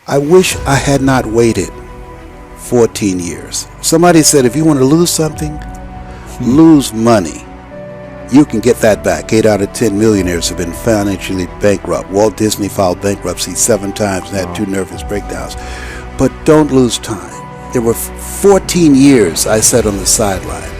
I wish I had not waited 14 years. Somebody said if you want to lose something, lose money. You can get that back. 8 out of 10 millionaires have been financially bankrupt. Walt Disney filed bankruptcy 7 times and had 2 nervous breakdowns. But don't lose time. There were 14 years I sat on the sideline.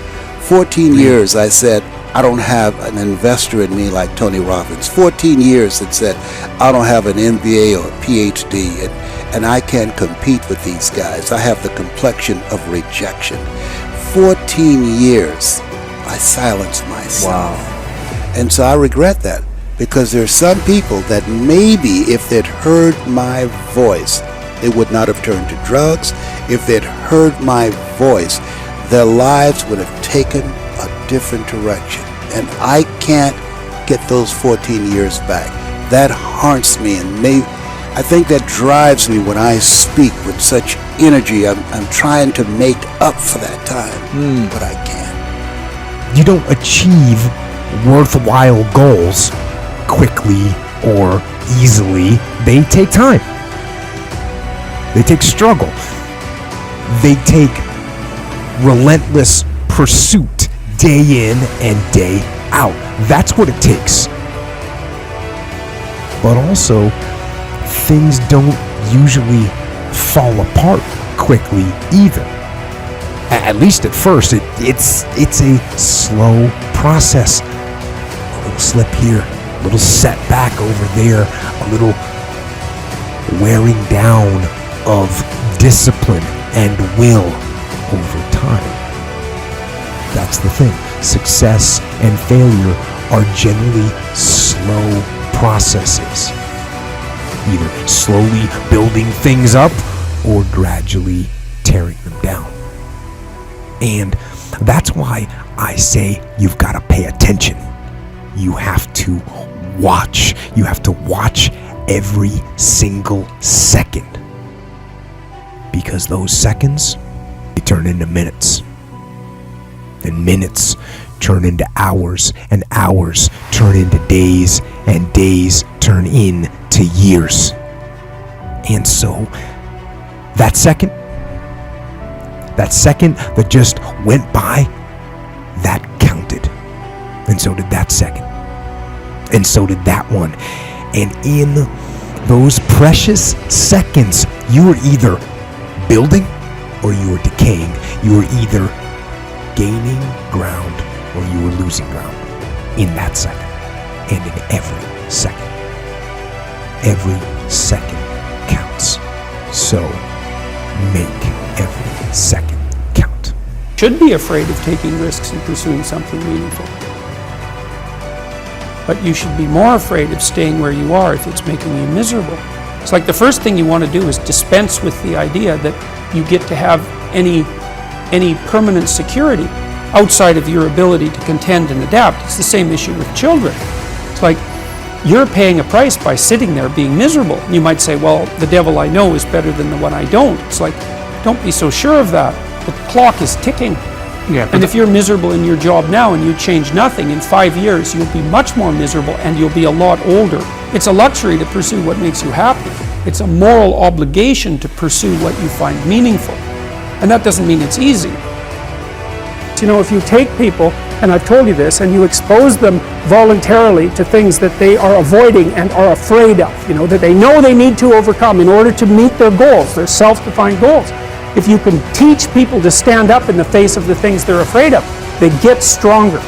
14 years I said, I don't have an investor in me like Tony Robbins. 14 years that said, I don't have an MBA or a PhD, and I can't compete with these guys. I have the complexion of rejection. 14 years I silenced myself. Wow. And so I regret that, because there's some people that maybe if they'd heard my voice, they would not have turned to drugs. If they'd heard my voice, their lives would have taken a different direction. And I can't get those 14 years back. That haunts me, and I think that drives me when I speak with such energy. I'm trying to make up for that time, but I can't. You don't achieve worthwhile goals quickly or easily. They take time. They take struggle. They take relentless pursuit day in and day out. That's what it takes. But also, things don't usually fall apart quickly either. At least at first, it's a slow process. A little slip here, a little setback over there, a little wearing down of discipline and will over time. That's the thing. Success and failure are generally slow processes. Either slowly building things up or gradually tearing them down. And that's why I say you've got to pay attention. You have to watch. You have to watch every single second. Because those seconds, they turn into minutes. And minutes turn into hours, and hours turn into days, and days turn into years. And so, that second that just went by, that counted. And so did that second. And so did that one. And in those precious seconds, you were either building or you were decaying. You were either gaining ground or you were losing ground in that second, and in every second. Every second counts. So make every second count. Should be afraid of taking risks and pursuing something meaningful. But you should be more afraid of staying where you are if it's making you miserable. It's like the first thing you want to do is dispense with the idea that you get to have any permanent security outside of your ability to contend and adapt. It's the same issue with children. It's like you're paying a price by sitting there being miserable. You might say, well, the devil I know is better than the one I don't. It's like, don't be so sure of that. The clock is ticking. Yeah, and if you're miserable in your job now and you change nothing, in 5 years you'll be much more miserable and you'll be a lot older. It's a luxury to pursue what makes you happy. It's a moral obligation to pursue what you find meaningful. And that doesn't mean it's easy. You know, if you take people, and I've told you this, and you expose them voluntarily to things that they are avoiding and are afraid of, you know, that they know they need to overcome in order to meet their goals, their self-defined goals. If you can teach people to stand up in the face of the things they're afraid of, they get stronger.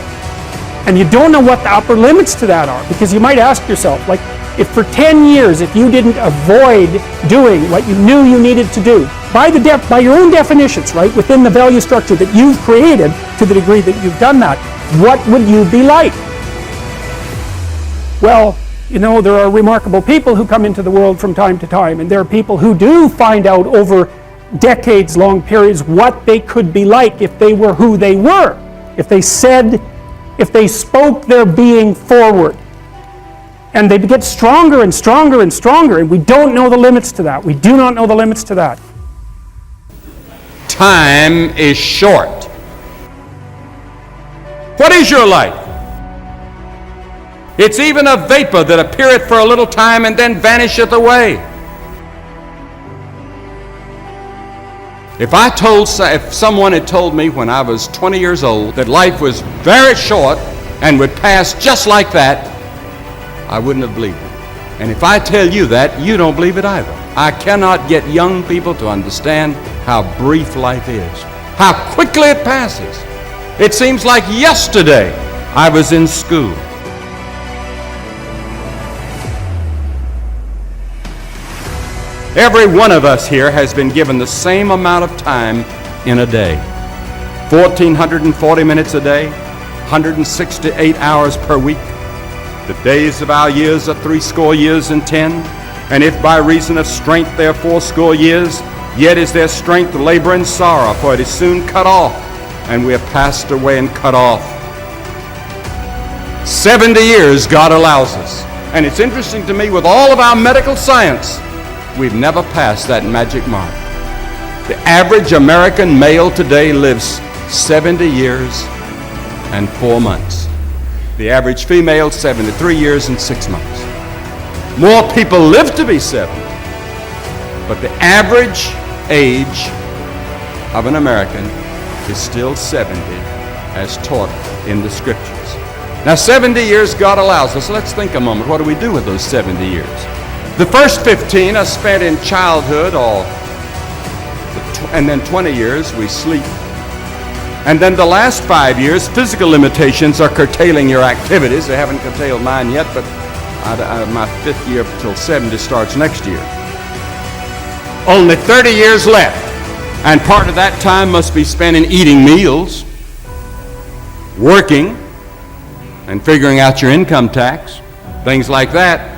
And you don't know what the upper limits to that are, because you might ask yourself, like, if for 10 years, if you didn't avoid doing what you knew you needed to do, by your own definitions, right, within the value structure that you've created, to the degree that you've done that, what would you be like? Well, you know, there are remarkable people who come into the world from time to time, and there are people who do find out over decades-long periods what they could be like if they were who they were, if they spoke their being forward. And they get stronger and stronger and stronger, and we don't know the limits to that. We do not know the limits to that. Time is short. What is your life? It's even a vapor that appeareth for a little time and then vanisheth away. If someone had told me when I was 20 years old that life was very short and would pass just like that, I wouldn't have believed it. And if I tell you that, you don't believe it either. I cannot get young people to understand how brief life is, how quickly it passes. It seems like yesterday I was in school. Every one of us here has been given the same amount of time in a day. 1,440 minutes a day, 168 hours per week. The days of our years are 80 years and 10. And if by reason of strength they are 80 years, yet is their strength labor and sorrow, for it is soon cut off, and we are passed away and cut off. 70 years God allows us. And it's interesting to me, with all of our medical science, we've never passed that magic mark. The average American male today lives 70 years and 4 months. The average female, 73 years and 6 months. More people live to be 70, but the average age of an American is still 70, as taught in the Scriptures. Now, 70 years God allows us. Let's think a moment. What do we do with those 70 years? The first 15 are spent in childhood, and then 20 years we sleep. And then the last 5 years, physical limitations are curtailing your activities. They haven't curtailed mine yet, but my 5th year till 70 starts next year. Only 30 years left, and part of that time must be spent in eating meals, working, and figuring out your income tax, things like that.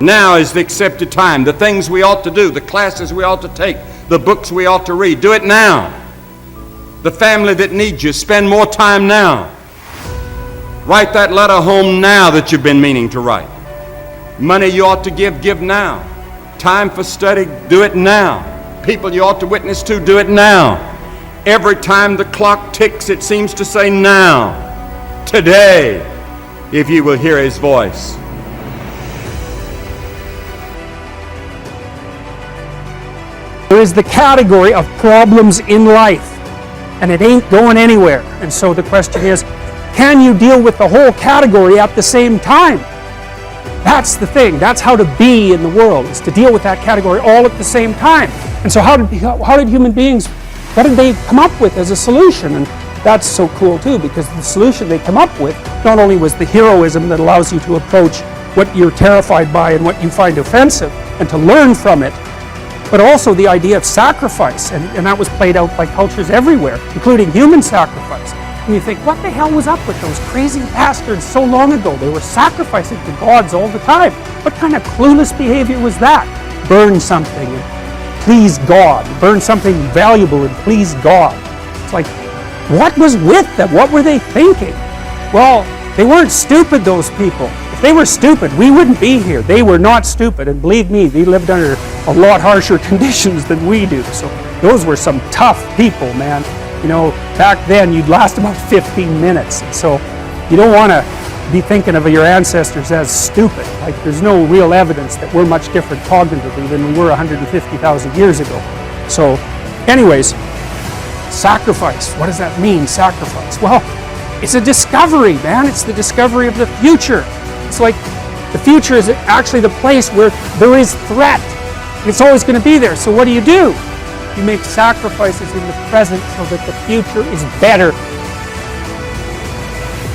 Now is the accepted time. The things we ought to do, the classes we ought to take, the books we ought to read, do it now. The family that needs you, spend more time now. Write that letter home now that you've been meaning to write. Money you ought to give now. Time for study, do it now. People you ought to witness to, do it now. Every time the clock ticks, it seems to say now. Today, if you will hear His voice. There is the category of problems in life, and it ain't going anywhere. And so the question is, can you deal with the whole category at the same time? That's the thing. That's how to be in the world, is to deal with that category all at the same time. And so how did human beings, what did they come up with as a solution? And that's so cool too, because the solution they come up with not only was the heroism that allows you to approach what you're terrified by and what you find offensive and to learn from it, but also the idea of sacrifice, and that was played out by cultures everywhere, including human sacrifice. And you think, what the hell was up with those crazy bastards so long ago? They were sacrificing to gods all the time. What kind of clueless behavior was that? Burn something and please God. Burn something valuable and please God. It's like, what was with them? What were they thinking? Well, they weren't stupid, those people. If they were stupid, we wouldn't be here. They were not stupid, and believe me, they lived under a lot harsher conditions than we do. So those were some tough people, man. You know, back then you'd last about 15 minutes. So you don't want to be thinking of your ancestors as stupid. Like, there's no real evidence that we're much different cognitively than we were 150,000 years ago. So anyways, sacrifice. What does that mean, sacrifice? Well, it's a discovery, man. It's the discovery of the future. It's like the future is actually the place where there is threat. It's always going to be there. So what do? You make sacrifices in the present so that the future is better